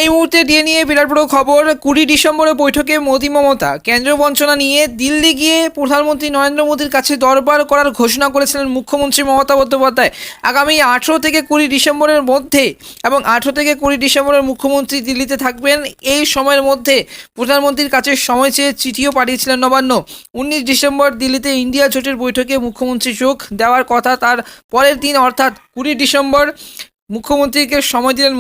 এই মুহূর্তে দিয়ে নিয়ে বিরাট বড় খবর। 20 ডিসেম্বরের বৈঠকে মোদি মমতা কেন্দ্র বঞ্চনা নিয়ে দিল্লি গিয়ে প্রধানমন্ত্রী নরেন্দ্র মোদীর কাছে দরবার করার ঘোষণা করেছিলেন মুখ্যমন্ত্রী মমতা বন্দ্যোপাধ্যায়। আগামী 18 থেকে 20 ডিসেম্বরের মধ্যে এবং 18 থেকে 20 ডিসেম্বরের মুখ্যমন্ত্রী দিল্লিতে থাকবেন। এই সময়ের মধ্যে প্রধানমন্ত্রীর কাছে সময় চেয়ে চিঠিও পাঠিয়েছিলেন নবান্ন। 19 ডিসেম্বর দিল্লিতে ইন্ডিয়া জোটের বৈঠকে মুখ্যমন্ত্রী যোগ দেওয়ার কথা। তার পরের দিন অর্থাৎ 20 ডিসেম্বর মুখ্যমন্ত্রীকে সময় দিলেন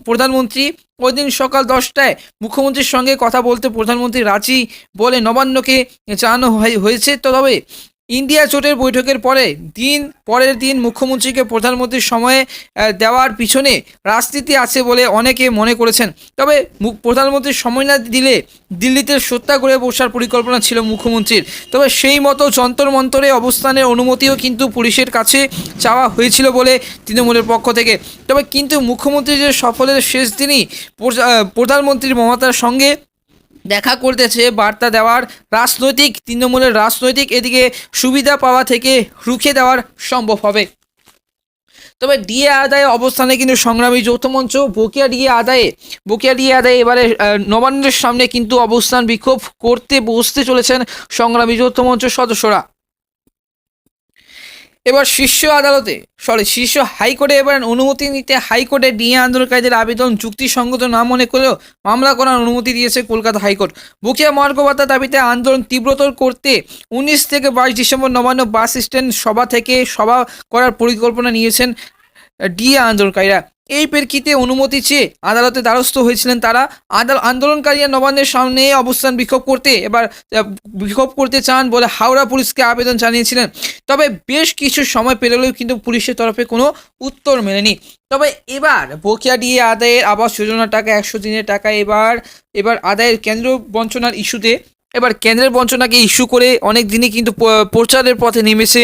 প্রধানমন্ত্রী। ওই দিন সকাল 10টায় মুখ্যমন্ত্রীর সঙ্গে কথা বলতে প্রধানমন্ত্রী রাজি বলে নবান্নকে জানানো হয়েছে। তবে ইন্ডিয়া জোটের বৈঠকের পরের দিন মুখ্যমন্ত্রীকে প্রধানমন্ত্রীর সময়ে দেওয়ার পিছনে রাজনীতি আছে বলে অনেকে মনে করেছেন। তবে প্রধানমন্ত্রীর সময় না দিলে দিল্লিতে সত্যাগ্রহে বসার পরিকল্পনা ছিল মুখ্যমন্ত্রীর। তবে সেই মতো যন্তর মন্তরে অবস্থানের অনুমতিও কিন্তু পুলিশের কাছে চাওয়া হয়েছিল বলে তৃণমূলের পক্ষ থেকে। তবে কিন্তু মুখ্যমন্ত্রী যে সফরের শেষ দিনই প্রধানমন্ত্রী মমতার সঙ্গে দেখা করতেছে বার্তা দেওয়ার তৃণমূলের রাজনৈতিক এদিকে সুবিধা পাওয়া থেকে রুখে দেওয়ার সম্ভব হবে। তবে ডিএ আদায়ে অবস্থানে কিন্তু সংগ্রামী যৌথ মঞ্চ বকেয়া ডিএ আদায়ে এবারে নবান্নের সামনে কিন্তু অবস্থান বিক্ষোভ করতে বসতে চলেছেন সংগ্রামী যৌথ মঞ্চের সদস্যরা। এবার শীর্ষ হাইকোর্টে এবার অনুমতি নিতে হাইকোর্টে ডিএ আন্দোলনকারীদের আবেদন যুক্তিসঙ্গত না মনে করেও মামলা করার অনুমতি দিয়েছে কলকাতা হাইকোর্ট। বকেয়া মহার্ঘ ভাতা দাবিতে আন্দোলন তীব্রতর করতে 19 থেকে 22 ডিসেম্বর নবান্ন বাস স্ট্যান্ড সভা করার পরিকল্পনা নিয়েছেন ডিএ আন্দোলনকারীরা। এই প্রেক্ষিতে অনুমতি চেয়ে আদালতে দ্বারস্থ হয়েছিলেন তারা। আন্দোলনকারীরা নবান্নের সামনে অবস্থান বিক্ষোভ করতে চান বলে হাওড়া পুলিশকে আবেদন জানিয়েছিলেন। তবে বেশ কিছু সময় পেরোলেও কিন্তু পুলিশের তরফে কোনো উত্তর মেলেনি। তবে এবার বকেয়া ডিএ আদায়ের আবাস যোজনার টাকা 100 দিনের টাকা এবার আদায়ের কেন্দ্র বঞ্চনার ইস্যুতে কেন্দ্রের বঞ্চনাকে ইস্যু করে অনেক দিনই কিন্তু প্রচারের পথে নেমেছে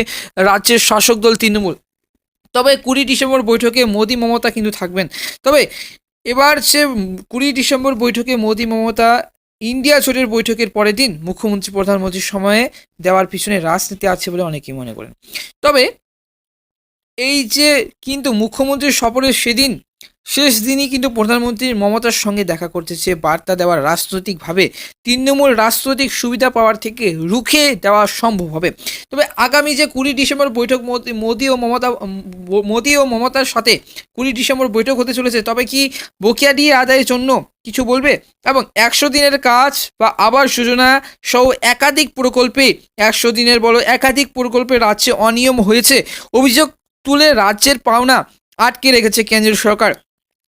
রাজ্যের শাসক দল তৃণমূল। তবে 20 ডিসেম্বর বৈঠকে মোদি মমতা কিন্তু থাকবেন। তবে এবার 20 ডিসেম্বর বৈঠকে মোদি মমতা ইন্ডিয়া জোটের বৈঠকের পরের দিন মুখ্যমন্ত্রী প্রধানমন্ত্রীর সময়ে দেওয়ার পিছনে রাজনীতি আছে বলে অনেকেই মনে করেন। তবে এই যে কিন্তু মুখ্যমন্ত্রীর সফরের শেষ দিনই কিন্তু প্রধানমন্ত্রী মমতার সঙ্গে দেখা করতে চেয়ে বার্তা দেওয়ার রাজনৈতিকভাবে তৃণমূল রাজনৈতিক সুবিধা পাওয়ার থেকে রুখে দেওয়া সম্ভব হবে। তবে আগামী যে 20 ডিসেম্বর বৈঠক মোদি ও মমতার সাথে 20 ডিসেম্বর বৈঠক হতে চলেছে। তবে কি বকেয়া ডিএ আদায়ের জন্য কিছু বলবে এবং 100 দিনের কাজ বা আবাস যোজনা সহ একাধিক প্রকল্পে রাজ্যে অনিয়ম হয়েছে অভিযোগ তুলে রাজ্যের পাওনা আটকে রেখেছে কেন্দ্রীয় সরকার।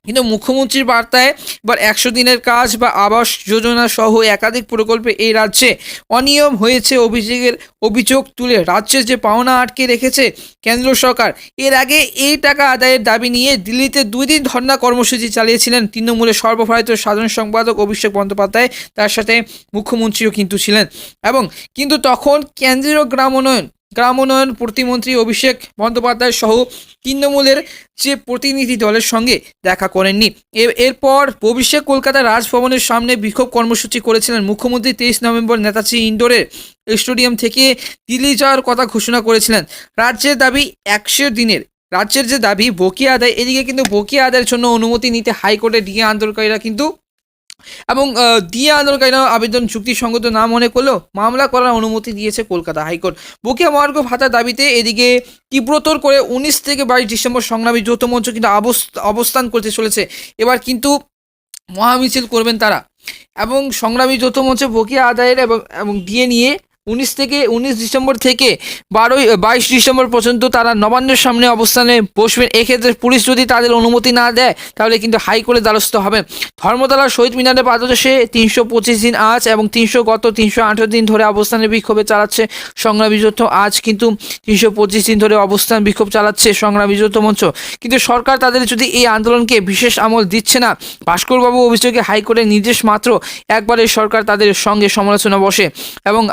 কিন্তু মুখ্যমন্ত্রীর বার্তায় এবার 100 দিনের কাজ বা আবাস যোজনা সহ একাধিক প্রকল্পে এই রাজ্যে অনিয়ম হয়েছে অভিযোগ তুলে রাজ্যের যে পাওনা আটকে রেখেছে কেন্দ্র সরকার। এর আগে এই টাকা আদায়ের দাবি নিয়ে দিল্লিতে 2 দিন ধর্ণা কর্মসূচি চালিয়েছিলেন তৃণমূলের সর্বভারতীয় সাধারণ সম্পাদক অভিষেক বন্দ্যোপাধ্যায়। তার সাথে মুখ্যমন্ত্রীও কিন্তু ছিলেন এবং কিন্তু তখন কেন্দ্রীয় গ্রাম উন্নয়ন প্রতিমন্ত্রী অভিষেক বন্দ্যোপাধ্যায় সহ তৃণমূলের যে প্রতিনিধি দলের সঙ্গে দেখা করেননি। এরপর অভিষেক কলকাতার রাজভবনের সামনে বিক্ষোভ কর্মসূচি করেছিলেন। মুখ্যমন্ত্রী 23 নভেম্বর নেতাজি ইন্ডোরের স্টেডিয়াম থেকে দিল্লি যাওয়ার কথা ঘোষণা করেছিলেন। রাজ্যের যে দাবি বকেয়া আদায়, এদিকে কিন্তু বকেয়া আদায়ের জন্য অনুমতি নিতে হাইকোর্টে ডিএ আন্দোলনকারীরা আবেদন যুক্তিসঙ্গত না মনে করলেও মামলা করার অনুমতি দিয়েছে কলকাতা হাইকোর্ট। বকেয়া মহার্ঘ ভাতা দাবিতে এদিকে তীব্রতর করে 19 থেকে 22 ডিসেম্বর সংগ্রামী যৌথ মঞ্চ কিন্তু অবস্থান করতে চলেছে। এবার কিন্তু মহামিছিল করবেন তারা এবং সংগ্রামী যৌথ মঞ্চ বকেয়া আদায়ের এবং ডিএ নিয়ে 19 ডিসেম্বর থেকে 22 ডিসেম্বর পর্যন্ত তারা নবান্নের সামনে অবস্থানে বসবেন। এক্ষেত্রে পুলিশ যদি তাদের অনুমতি না দেয় তাহলে কিন্তু হাইকোর্টে দ্বারস্থ হবেন। ধর্মতলা শহীদ মিনারের পাদদেশে 325 দিন আজ এবং 318 দিন ধরে অবস্থানের বিক্ষোভে চালাচ্ছে সংগ্রামী যৌথ আজ কিন্তু 325 দিন ধরে অবস্থান বিক্ষোভ চালাচ্ছে সংগ্রামী যৌথ মঞ্চ। কিন্তু সরকার তাদের যদি এই আন্দোলনকে বিশেষ আমল দিচ্ছে না, ভাস্করবাবু অভিযোগে হাইকোর্টের নির্দেশ মাত্র একবারে সরকার তাদের সঙ্গে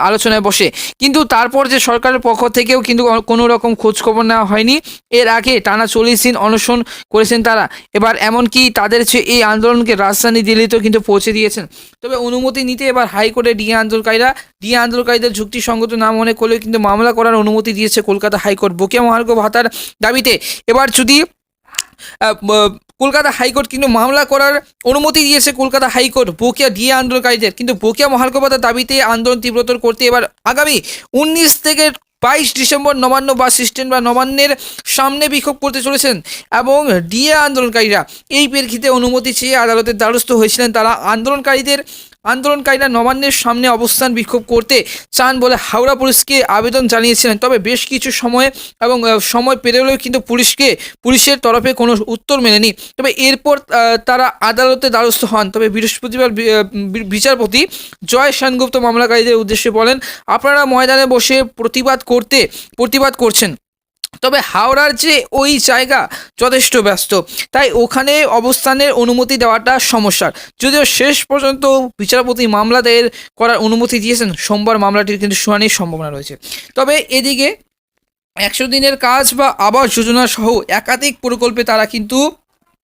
আলোচনায় বসে। কিন্তু তারপর যে সরকারের পক্ষ থেকেও কিন্তু কোনো রকম খোঁজখবর নেওয়া হয়নি। এর আগে টানা 40 দিন অনশন করেছেন তারা। এবার এমনকি তাদের এই আন্দোলনকে রাজধানী দিল্লিতেও কিন্তু পৌঁছে দিয়েছেন। তবে অনুমতি নিতে এবার হাইকোর্টে ডিএ আন্দোলনকারীদের যুক্তিসঙ্গত না মনে করলেও কিন্তু মামলা করার অনুমতি দিয়েছে কলকাতা হাইকোর্ট। বকেয়া মহার্ঘ ভাতার দাবিতে এবার যদি কলকাতা হাইকোর্ট কিন্তু মামলা করার অনুমতি দিয়েছে কলকাতা হাইকোর্ট বকেয়া ডিএ আন্দোলনকারীদের, কিন্তু বকেয়া মহার্ঘভাতার দাবিতে আন্দোলন তীব্রতর করতে এবার আগামী 19 থেকে 22 ডিসেম্বর নবান্ন বাস স্ট্যান্ড বা নবান্নের সামনে বিক্ষোভ করতে চলেছেন এবং ডিএ আন্দোলনকারীরা এই প্রেক্ষিতে অনুমতি চেয়ে আদালতের দ্বারস্থ হয়েছিলেন। তারা আন্দোলনকারীরা নবান্নের সামনে অবস্থান বিক্ষোভ করতে চান বলে হাওড়া পুলিশকে আবেদন জানিয়েছিলেন। তবে বেশ কিছু সময় পেরোলেও কিন্তু পুলিশের তরফে কোনো উত্তর মেলেনি। তবে এরপর তারা আদালতে দ্বারস্থ হন। তবে বৃহস্পতিবার বিচারপতি জয় সেনগুপ্ত মামলাকারীদের উদ্দেশ্যে বলেন, আপনারা ময়দানে বসে প্রতিবাদ করছেন, তবে হাওড়ার যে ওই জায়গা যথেষ্ট ব্যস্ত, তাই ওখানে অবস্থানের অনুমতি দেওয়াটা সমস্যার। যদিও শেষ পর্যন্ত বিচারপতি মামলা দায়ের করার অনুমতি দিয়েছেন, সোমবার মামলাটির কিন্তু শুনানির সম্ভাবনা রয়েছে। তবে এদিকে 100 দিনের কাজ বা আবাস যোজনা সহ একাধিক প্রকল্পে তারা কিন্তু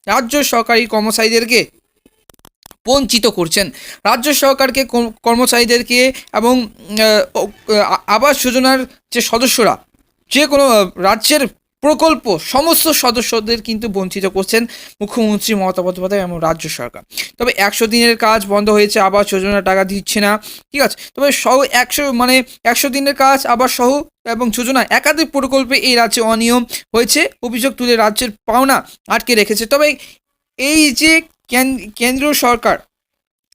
রাজ্য সরকারি কর্মচারীদেরকে বঞ্চিত করছেন। রাজ্য সরকারকে কর্মচারীদেরকে এবং আবাস যোজনার যে সদস্যরা, যে কোনো রাজ্যের প্রকল্প সমস্ত সদস্যদের কিন্তু বঞ্চিত করছেন মুখ্যমন্ত্রী মমতা বন্দ্যোপাধ্যায় এবং রাজ্য সরকার। তবে 100 দিনের কাজ বন্ধ হয়েছে, আবাস যোজনা টাকা দিচ্ছে না, ঠিক আছে। তবে 100 দিনের কাজ আবাস সহ এবং যোজনা একাধিক প্রকল্পে এই রাজ্যে অনিয়ম হয়েছে অভিযোগ তুলে রাজ্যের পাওনা আটকে রেখেছে। তবে এই যে কেন্দ্রীয় সরকার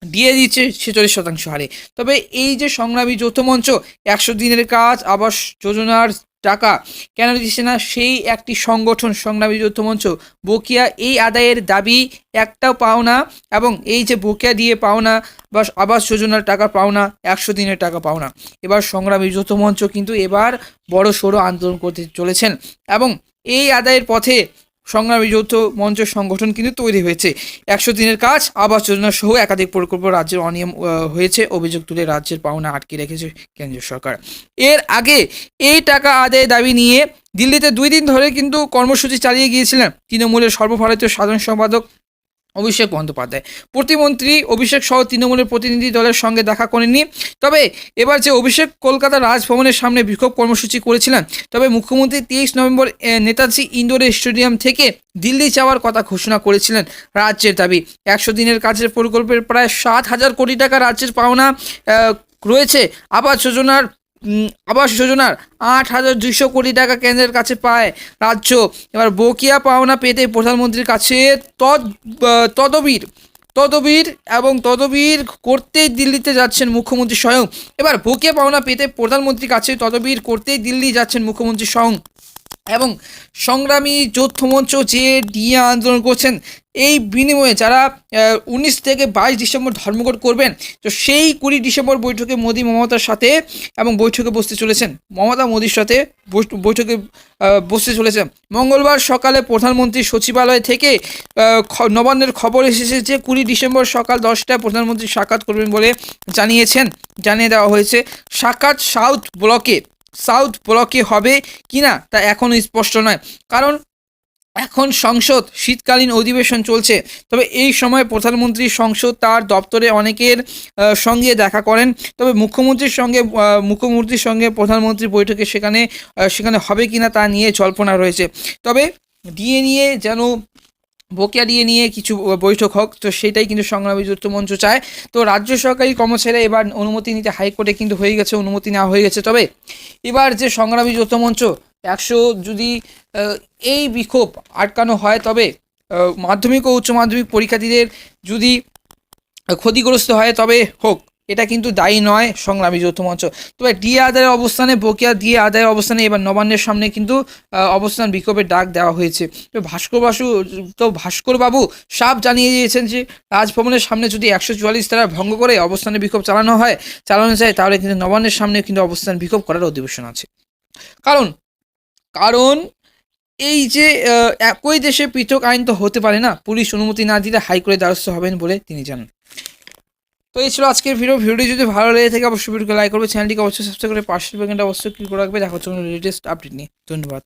দিয়ে দিচ্ছে 46% হারে, তবে এই যে সংগ্রামী যৌথ মঞ্চ 100 দিনের কাজ আবাস যোজনার টাকা কেন দিচ্ছে না, সেই একটি সংগঠন সংগ্রামী যৌথ মঞ্চ বকেয়া এই আদায়ের দাবি একটাও পাওনা এবং এই যে বকেয়া দিয়ে পাওনা বা আবাস যোজনার টাকা পাওনা 100 দিনের টাকা পাওনা, এবার সংগ্রামী যৌথ মঞ্চ কিন্তু এবার বড় সড়ো আন্দোলন করতে চলেছেন এবং এই আদায়ের পথে সংগ্রামী যৌথ মঞ্চ সংগঠন কিন্তু তৈরি হয়েছে। 100 দিনের কাজ আবাস যোজনা সহ একাধিক প্রকল্প রাজ্যের অনিয়ম হয়েছে অভিযোগ তুলে রাজ্যের পাওনা আটকে রেখেছে কেন্দ্রীয় সরকার। এর আগে এই টাকা আদায়ের দাবি নিয়ে দিল্লিতে 2 দিন ধরে কিন্তু কর্মসূচি চালিয়ে গিয়েছিলেন তৃণমূলের সর্বভারতীয় সাধারণ সম্পাদক অভিষেক বন্দ্যোপাধ্যায়। প্রতিমন্ত্রী অভিষেক সহ তৃণমূলের প্রতিনিধি দলের সঙ্গে দেখা করেননি। তবে এবার যে অভিষেক কলকাতা রাজভবনের সামনে বিক্ষোভ কর্মসূচি করেছিলেন, তবে মুখ্যমন্ত্রী 23 নভেম্বর নেতাজি ইন্ডোর স্টেডিয়াম থেকে দিল্লি যাওয়ার কথা ঘোষণা করেছিলেন। রাজ্যের দাবি 100 দিনের কাজের প্রকল্পের প্রায় 7,000 কোটি টাকা রাজ্যের পাওনা রয়েছে। আবাস যোজনার 8,200 কোটি টাকা কেন্দ্রের কাছে পায় রাজ্য। এবার বকেয়া পাওনা পেতে প্রধানমন্ত্রীর কাছে তদবির করতেই দিল্লিতে যাচ্ছেন মুখ্যমন্ত্রী স্বয়ং। এবার বকেয়া পাওনা পেতে প্রধানমন্ত্রীর কাছে তদবির করতেই দিল্লি যাচ্ছেন মুখ্যমন্ত্রী স্বয়ং এবং সংগ্রামী যৌথ মঞ্চ যে ডিএ আন্দোলন করছেন, এই বিনিময়ে যারা 19 থেকে 22 ডিসেম্বর ধর্মঘট করবেন, তো সেই 20 ডিসেম্বর বৈঠকে মমতার সাথে এবং বৈঠকে বসতে চলেছেন মোদির সাথে বৈঠকে বসতে চলেছেন। মঙ্গলবার সকালে প্রধানমন্ত্রী সচিবালয় থেকে নবান্নের খবর এসেছে যে 20 ডিসেম্বর সকাল 10টায় প্রধানমন্ত্রী সাক্ষাৎ করবেন বলে জানিয়ে দেওয়া হয়েছে। সাক্ষাৎ সাউথ ব্লকে হবে কিনা তা এখনও স্পষ্ট নয়, কারণ এখন সংসদ শীতকালীন অধিবেশন চলছে। তবে এই সময় প্রধানমন্ত্রী সংসদ তার দপ্তরে অনেকের সঙ্গে দেখা করেন। তবে মুখ্যমন্ত্রীর সঙ্গে প্রধানমন্ত্রী বৈঠকে সেখানে হবে কিনা তা নিয়ে জল্পনা রয়েছে। তবে বকেয়া দিয়ে নিয়ে কিছু বৈঠক হোক, তো সেটাই কিন্তু সংগ্রামী যৌথ মঞ্চ চায়। তো রাজ্য সরকারি কর্মচারীরা এবার অনুমতি নিতে হাইকোর্টে কিন্তু অনুমতি নেওয়া হয়ে গেছে। তবে এবার যে সংগ্রামী যৌথ মঞ্চ 100 যদি এই বিক্ষোভ আটকানো হয়, তবে মাধ্যমিক ও উচ্চ মাধ্যমিক পরীক্ষার্থীদের যদি ক্ষতিগ্রস্ত হয় তবে হোক, এটা কিন্তু দায়ী নয় সংগ্রামী যৌথ মঞ্চ। তবে ডিএ আদায়ের অবস্থানে বকেয়া দিয়ে আদায়ের অবস্থানে এবার নবান্নের সামনে কিন্তু অবস্থান বিক্ষোভের ডাক দেওয়া হয়েছে। তো ভাস্করবাবু সাফ জানিয়ে দিয়েছেন যে রাজভবনের সামনে যদি 144 ধারা ভঙ্গ করে অবস্থানে বিক্ষোভ চালানো যায়, তাহলে কিন্তু নবান্নের সামনে কিন্তু অবস্থান বিক্ষোভ করার অধিবেশন আছে। কারণ এই যে একই দেশে পৃথক আইন তো হতে পারে না, পুলিশ অনুমতি না দিলে হাইকোর্টের দ্বারস্থ হবেন বলে তিনি জানান। তো এই ছিল আজকের ভিডিওটি যদি ভালো লেগে থাকে অবশ্যই ভিডিওকে লাইক করবে, চ্যানেলটিকে অবশ্যই সাবস্ক্রাইব করে পাশের বেল আইকনটা অবশ্যই ক্লিক করে রাখবে। দেখা হচ্ছে লেটেস্ট আপডেট নিয়ে। ধন্যবাদ।